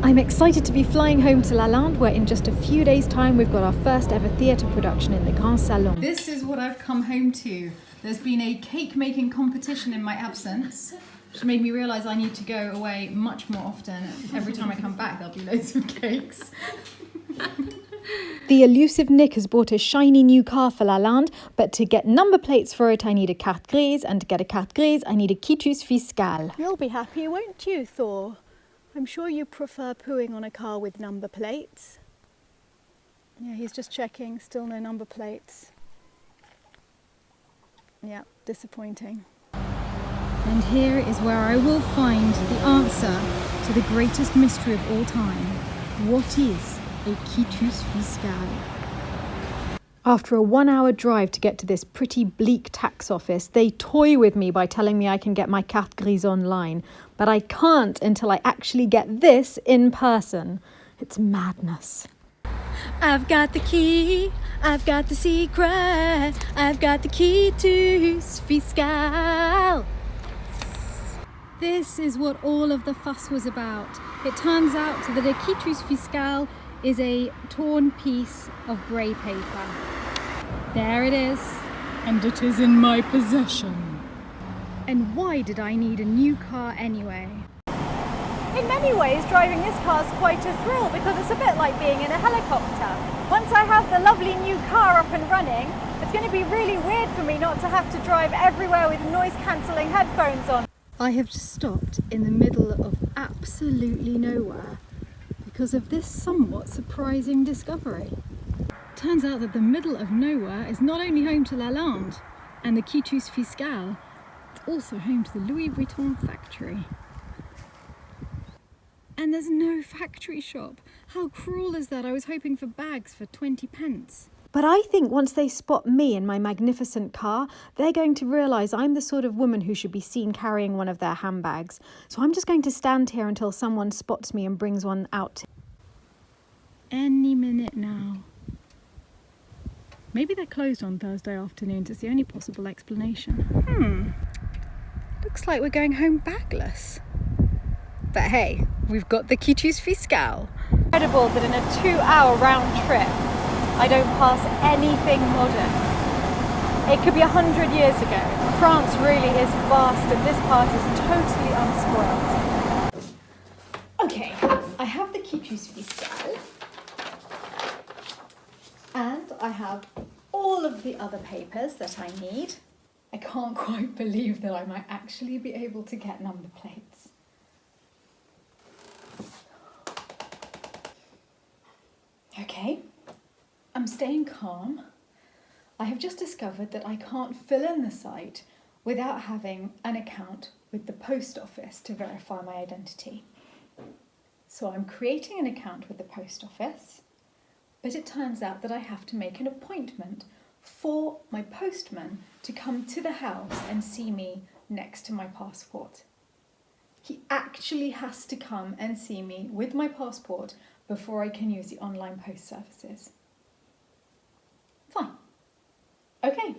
I'm excited to be flying home to Lalande, where in just a few days' time we've got our first ever theatre production in the Grand Salon. This is what I've come home to. There's been a cake making competition in my absence, which made me realise I need to go away much more often. Every time I come back there'll be loads of cakes. The elusive Nick has bought a shiny new car for Lalande, but to get number plates for it I need a carte grise, and to get a carte grise I need a quitus fiscal. You'll be happy, won't you, Thor? I'm sure you prefer pooing on a car with number plates. Yeah, he's just checking, still no number plates. Yeah, disappointing. And here is where I will find the answer to the greatest mystery of all time. What is a quitus fiscal? After a 1-hour drive to get to this pretty bleak tax office, they toy with me by telling me I can get my carte grise online, but I can't until I actually get this in person. It's madness. I've got the key, I've got the secret, I've got the quitus fiscal. This is what all of the fuss was about. It turns out that a quitus fiscal is a torn piece of grey paper. There it is, and it is in my possession. And why did I need a new car anyway? In many ways, driving this car is quite a thrill because it's a bit like being in a helicopter. Once I have the lovely new car up and running, it's going to be really weird for me not to have to drive everywhere with noise-cancelling headphones on. I have just stopped in the middle of absolutely nowhere because of this somewhat surprising discovery. Turns out that the middle of nowhere is not only home to Lalande and the quitus fiscal, it's also home to the Louis Vuitton factory. And there's no factory shop. How cruel is that? I was hoping for bags for 20 pence. But I think once they spot me in my magnificent car, they're going to realise I'm the sort of woman who should be seen carrying one of their handbags. So I'm just going to stand here until someone spots me and brings one out. Any minute now. Maybe they're closed on Thursday afternoons. It's the only possible explanation. Looks like we're going home bagless. But hey, we've got the quitus fiscal. Incredible that in a 2-hour round trip, I don't pass anything modern. It could be 100 years ago. France really is vast and this part is totally unspoiled. Okay, I have the quitus fiscal. And I have all of the other papers that I need. I can't quite believe that I might actually be able to get number plates. Okay, I'm staying calm. I have just discovered that I can't fill in the site without having an account with the post office to verify my identity. So I'm creating an account with the post office, but it turns out that I have to make an appointment for my postman to come to the house and see me next to my passport. He actually has to come and see me with my passport before I can use the online post services. Fine. Okay.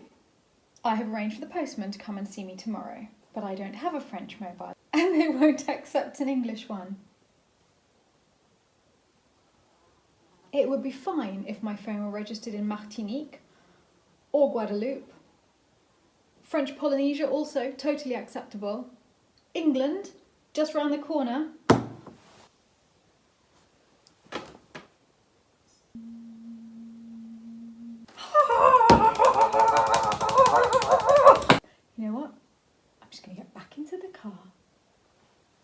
I have arranged for the postman to come and see me tomorrow, but I don't have a French mobile and they won't accept an English one. It would be fine if my phone were registered in Martinique or Guadeloupe. French Polynesia also totally acceptable. England, just round the corner. You know what? I'm just going to get back into the car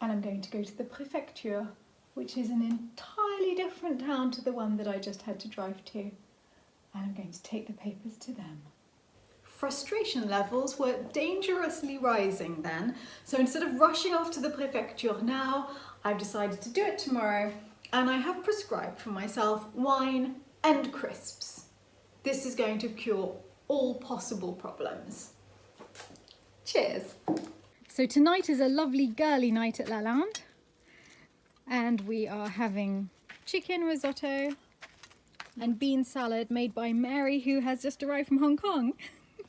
and I'm going to go to the prefecture, which is an entirely different town to the one that I just had to drive to. And I'm going to take the papers to them. Frustration levels were dangerously rising then, so instead of rushing off to the prefecture now, I've decided to do it tomorrow, and I have prescribed for myself wine and crisps. This is going to cure all possible problems. Cheers! So tonight is a lovely girly night at Lalande, and we are having chicken risotto and bean salad made by Mary, who has just arrived from Hong Kong.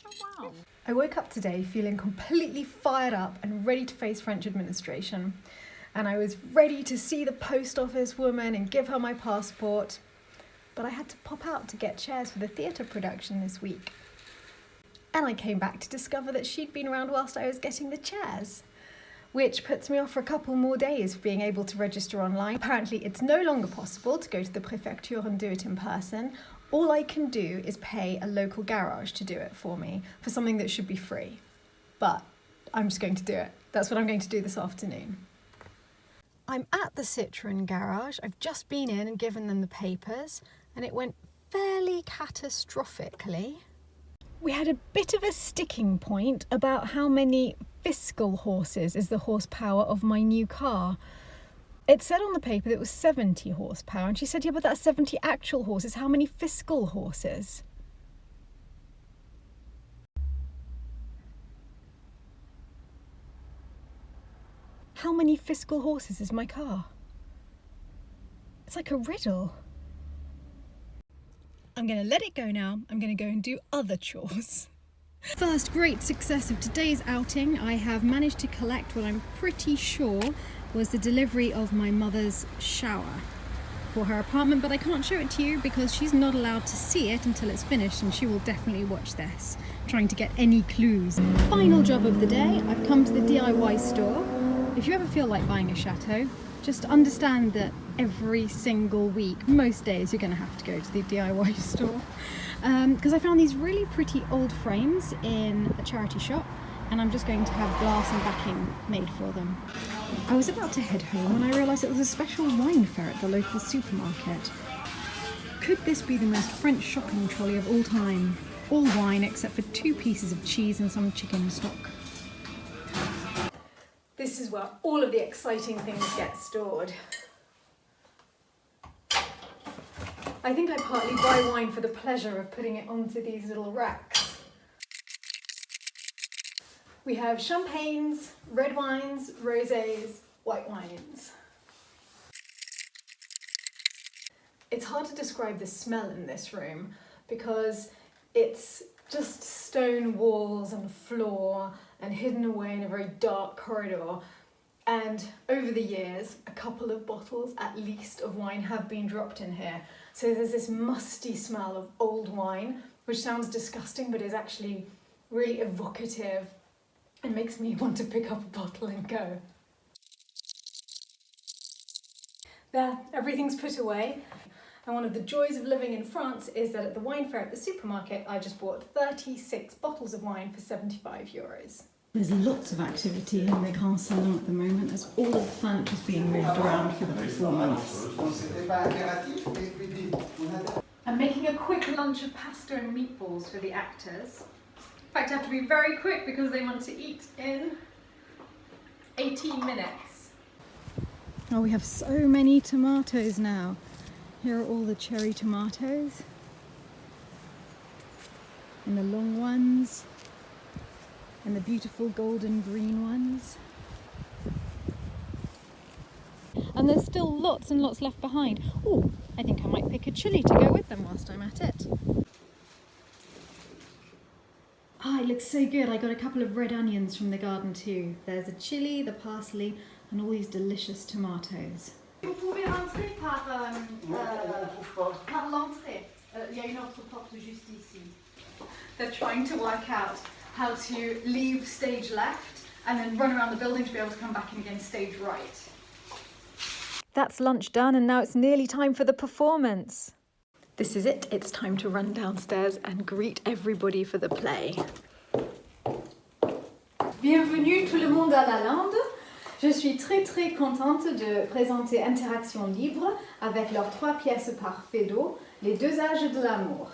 Oh, wow. I woke up today feeling completely fired up and ready to face French administration. and I was ready to see the post office woman and give her my passport. But I had to pop out to get chairs for the theatre production this week. And I came back to discover that she'd been around whilst I was getting the chairs, which puts me off for a couple more days of being able to register online. Apparently it's no longer possible to go to the prefecture and do it in person. All I can do is pay a local garage to do it for me for something that should be free. But I'm just going to do it. That's what I'm going to do this afternoon. I'm at the Citroën garage. I've just been in and given them the papers, and it went fairly catastrophically. We had a bit of a sticking point about how many fiscal horses is the horsepower of my new car. It said on the paper that it was 70 horsepower, and she said, yeah, but that's 70 actual horses. How many fiscal horses? How many fiscal horses is my car? It's like a riddle. I'm going to let it go now. I'm going to go and do other chores. First great success of today's outing, I have managed to collect what I'm pretty sure was the delivery of my mother's shower for her apartment, but I can't show it to you because she's not allowed to see it until it's finished, and she will definitely watch this, trying to get any clues. Final job of the day, I've come to the DIY store. If you ever feel like buying a chateau, just understand that every single week, most days, you're going to have to go to the DIY store. Because I found these really pretty old frames in a charity shop, and I'm just going to have glass and backing made for them. I was about to head home when I realised it was a special wine fair at the local supermarket. Could this be the most French shopping trolley of all time? All wine except for 2 pieces of cheese and some chicken stock. This is where all of the exciting things get stored. I think I partly buy wine for the pleasure of putting it onto these little racks. We have champagnes, red wines, rosés, white wines. It's hard to describe the smell in this room because it's just stone walls and floor and hidden away in a very dark corridor. And over the years, a couple of bottles at least of wine have been dropped in here. So there's this musty smell of old wine, which sounds disgusting, but is actually really evocative and makes me want to pick up a bottle and go. There, everything's put away. And one of the joys of living in France is that at the wine fair at the supermarket, I just bought 36 bottles of wine for 75 euros. There's lots of activity in the Grand Salon at the moment as all of the furniture's being moved around for the performance. I'm making a quick lunch of pasta and meatballs for the actors. In fact, I have to be very quick because they want to eat in 18 minutes. Oh, we have so many tomatoes now. Here are all the cherry tomatoes. And the long ones. And the beautiful golden green ones. And there's still lots and lots left behind. Oh, I think I might pick a chilli to go with them whilst I'm at it. Ah, it looks so good. I got a couple of red onions from the garden too. There's a chilli, the parsley, and all these delicious tomatoes. Vous pouvez rentrer par l'entrée. Il y a une autre porte juste ici. They're trying to work out how to leave stage left and then run around the building to be able to come back in again stage right. That's lunch done, and now it's nearly time for the performance. This is it. It's time to run downstairs and greet everybody for the play. Bienvenue tout le monde à Lalande. Je suis très contente de présenter Interaction libre avec leurs 3 pièces par Feydeau, les 2 âges de l'amour.